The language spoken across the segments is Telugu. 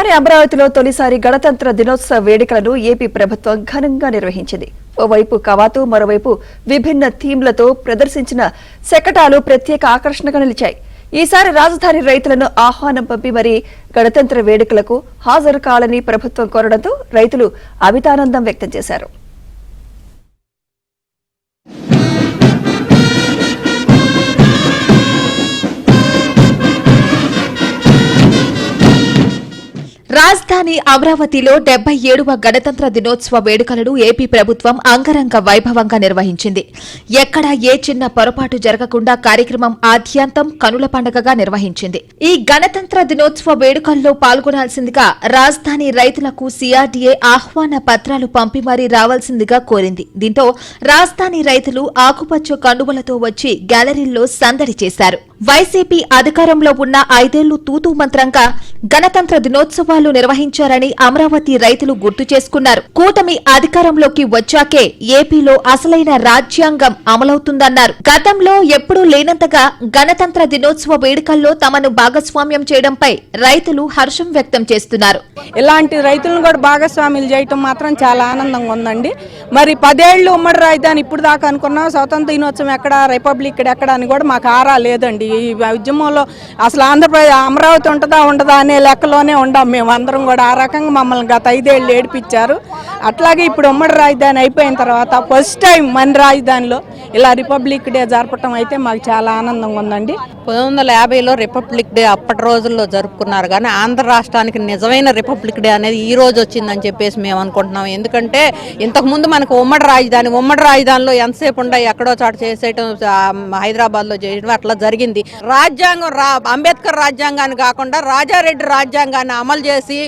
రాజధాని అమరావతిలో తొలిసారి గణతంత్ర దినోత్సవ వేడుకలను ఏపీ ప్రభుత్వం ఘనంగా నిర్వహించింది. ఓవైపు కవాతు, మరోవైపు విభిన్న థీమ్లతో ప్రదర్శించిన శకటాలు ప్రత్యేక ఆకర్షణగా నిలిచాయి. ఈసారి రాజధాని రైతులను ఆహ్వానం పంపి మరీ గణతంత్ర వేడుకలకు హాజరు కావాలని ప్రభుత్వం కోరడంతో రైతులు అమితానందం వ్యక్తం చేశారు. రాజధాని అమరావతిలో 77వ గణతంత్ర దినోత్సవ వేడుకలను ఏపీ ప్రభుత్వం అంగరంగ వైభవంగా నిర్వహించింది. ఎక్కడా ఏ చిన్న పొరపాటు జరగకుండా కార్యక్రమం ఆద్యాంతం కనుల పండుగగా నిర్వహించింది. ఈ గణతంత్ర దినోత్సవ వేడుకల్లో పాల్గొనాల్సిందిగా రాజధాని రైతులకు సిఆర్డీఏ ఆహ్వాన పత్రాలు పంపి మరీ రావాల్సిందిగా కోరింది. దీంతో రాజధాని రైతులు ఆకుపచ్చ కండువలతో వచ్చి గ్యాలరీల్లో సందడి చేశారు. వైసీపీ అధికారంలో ఉన్న 5 ఏళ్లు తూతూ మంత్రంగా గణతంత్ర దినోత్సవాలు నిర్వహించారని అమరావతి రైతులు గుర్తు చేసుకున్నారు. కూటమి అధికారంలోకి వచ్చాకే ఏపీలో అసలైన రాజ్యాంగం అమలవుతుందన్నారు. గతంలో ఎప్పుడూ లేనంతగా గణతంత్ర దినోత్సవ వేడుకల్లో తమను భాగస్వామ్యం చేయడంపై రైతులు హర్షం వ్యక్తం చేస్తున్నారు. ఇలాంటి రైతులను కూడా భాగస్వామ్యులు చేయటం మాత్రం చాలా ఆనందంగా ఉందండి. మరి 10 ఏళ్లు ఉమ్మడి రాజధాని ఇప్పుడు దాకా అనుకున్నాం, స్వతంత్ర దినోత్సవం ఎక్కడ, రిపబ్లిక్ ఎక్కడ అని కూడా మాకు ఆరా లేదండి. ఈ ఉద్యమంలో అసలు ఆంధ్రప్రదేశ్ అమరావతి ఉంటుందా ఉండదా అనే లెక్కలోనే ఉండాం మేము అందరం కూడా. ఆ రకంగా మమ్మల్ని గత 5 ఏళ్ళు ఏడిపించారు. అట్లాగే ఇప్పుడు ఉమ్మడి రాజధాని అయిపోయిన తర్వాత ఫస్ట్ టైం మన రాజధానిలో ఇలా రిపబ్లిక్ డే జరపటం అయితే మాకు చాలా ఆనందంగా ఉందండి. 1950లో రిపబ్లిక్ డే అప్పటి రోజుల్లో జరుపుకున్నారు, కానీ ఆంధ్ర రాష్ట్రానికి నిజమైన రిపబ్లిక్ డే అనేది ఈ రోజు వచ్చిందని చెప్పేసి మేము అనుకుంటున్నాం. ఎందుకంటే ఇంతకుముందు మనకు ఉమ్మడి రాజధానిలో ఎంతసేపు ఉండే ఎక్కడో చాటు చేసేయటం, హైదరాబాద్లో చేయడం అట్లా జరిగింది. రాజ్యాంగం అంబేద్కర్ రాజ్యాంగాన్ని కాకుండా రాజారెడ్డి రాజ్యాంగాన్ని అమలు చేసి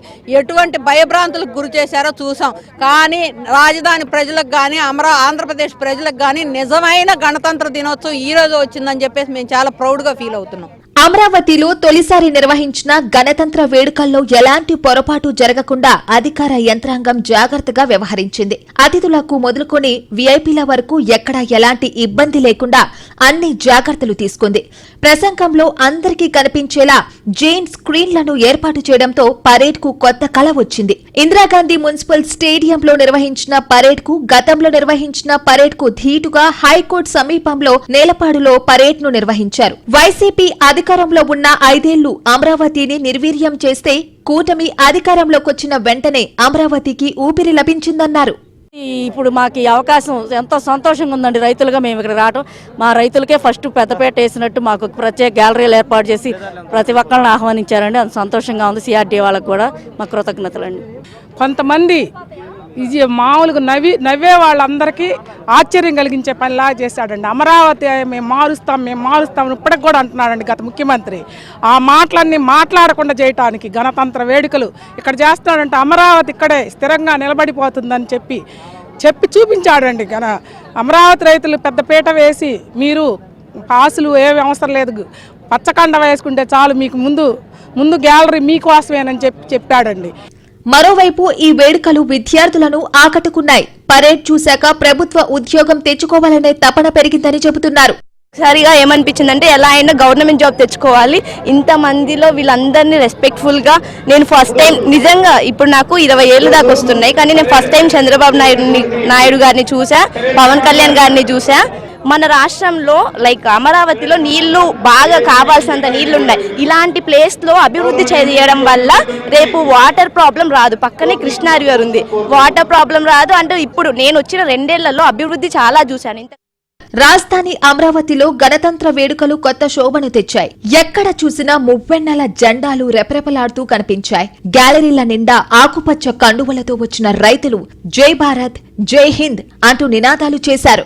ఎటువంటి భయభ్రాంతులకు గురి చేశారో చూసాం. కానీ రాజధాని ప్రజలకు కానీ ఆంధ్రప్రదేశ్ ప్రజలకు కానీ నిజమైన గణతంత్ర దినోత్సవం ఈ రోజు వచ్చిందని చెప్పేసి మేము చాలా ప్రౌడ్ గా ఫీల్ అవుతున్నాం. అమరావతిలో తొలిసారి నిర్వహించిన గణతంత్ర వేడుకల్లో ఎలాంటి పొరపాటు జరగకుండా అధికార యంత్రాంగం జాగ్రత్తగా వ్యవహరించింది. అతిథులకు మొదలుకొని వీఐపీల వరకు ఎక్కడా ఎలాంటి ఇబ్బంది లేకుండా అన్ని జాగ్రత్తలు తీసుకుంది. ప్రసంగంలో అందరికీ కనిపించేలా జైన్ స్క్రీన్లను ఏర్పాటు చేయడంతో పరేడ్ కు కొత్త కళ వచ్చింది. ఇందిరాగాంధీ మున్సిపల్ స్టేడియంలో నిర్వహించిన పరేడ్ కు గతంలో నిర్వహించిన పరేడ్ కు ధీటుగా హైకోర్టు సమీపంలో నేలపాడులో పరేడ్ ను నిర్వహించారు. వైసీపీ అధికారంలో ఉన్న 5 ఏళ్లు అమరావతిని నిర్వీర్యం చేస్తే కూటమి అధికారంలోకొచ్చిన వెంటనే అమరావతికి ఊపిరి లభించిందన్నారు. ఇప్పుడు మాకు ఈ అవకాశం ఎంతో సంతోషంగా ఉందండి. రైతులుగా మేము ఇక్కడ రావడం, మా రైతులకే ఫస్ట్ పెద్దపేట వేసినట్టు మాకు ప్రత్యేక గ్యాలరీలు ఏర్పాటు చేసి ప్రతి ఒక్కరిని ఆహ్వానించారండి. అంత సంతోషంగా ఉంది. సిఆర్డీ వాళ్ళకు కూడా మా కృతజ్ఞతలండి. కొంతమంది ఇది మామూలుగా నవ్వే వాళ్ళందరికీ ఆశ్చర్యం కలిగించే పనిలా చేశాడండి. అమరావతి మేము మారుస్తాం ఇప్పటికి కూడా అంటున్నాడండి గత ముఖ్యమంత్రి. ఆ మాటలన్నీ మాట్లాడకుండా చేయటానికి గణతంత్ర వేడుకలు ఇక్కడ చేస్తున్నాడంటే అమరావతి ఇక్కడే స్థిరంగా నిలబడిపోతుందని చెప్పి చూపించాడండి. అమరావతి రైతులు పెద్ద పీట వేసి మీరు పాసులు ఏమి అవసరం లేదు, పచ్చకండ వేసుకుంటే చాలు, మీకు ముందు గ్యాలరీ మీకోసమేనని చెప్పాడండి. మరోవైపు ఈ వేడుకలు విద్యార్థులను ఆకట్టుకున్నాయి. పరేడ్ చూశాక ప్రభుత్వ ఉద్యోగం తెచ్చుకోవాలనే తపన పెరిగిందని చెబుతున్నారు. సరిగా ఏమనిపించిందంటే ఎలా అయినా గవర్నమెంట్ జాబ్ తెచ్చుకోవాలి. ఇంతమందిలో వీళ్ళందరినీ రెస్పెక్ట్ఫుల్గా నేను ఫస్ట్ టైం నిజంగా ఇప్పుడు నాకు 20 ఏళ్ళు దాకా వస్తున్నాయి, కానీ నేను ఫస్ట్ టైం చంద్రబాబు నాయుడు గారిని చూసా, పవన్ కళ్యాణ్ గారిని చూసా. మన రాష్ట్రంలో అమరావతిలో నీళ్లు బాగా కావాల్సినంత నీళ్లు ఉన్నాయి. ఇలాంటి ప్లేస్లో అభివృద్ధి చేయడం వల్ల రేపు వాటర్ ప్రాబ్లం రాదు. పక్కనే కృష్ణా రివర్ ఉంది, వాటర్ ప్రాబ్లం రాదు. అంటే ఇప్పుడు నేను వచ్చిన 2 ఏళ్లలో అభివృద్ధి చాలా చూశాను. రాజధాని అమరావతిలో గణతంత్ర వేడుకలు కొత్త శోభను తెచ్చాయి. ఎక్కడ చూసినా మువ్వెన్నెల జెండాలు రెపరెపలాడుతూ కనిపించాయి. గ్యాలరీల నిండా ఆకుపచ్చ కండువలతో వచ్చిన రైతులు జై భారత్, జై హింద్ అంటూ నినాదాలు చేశారు.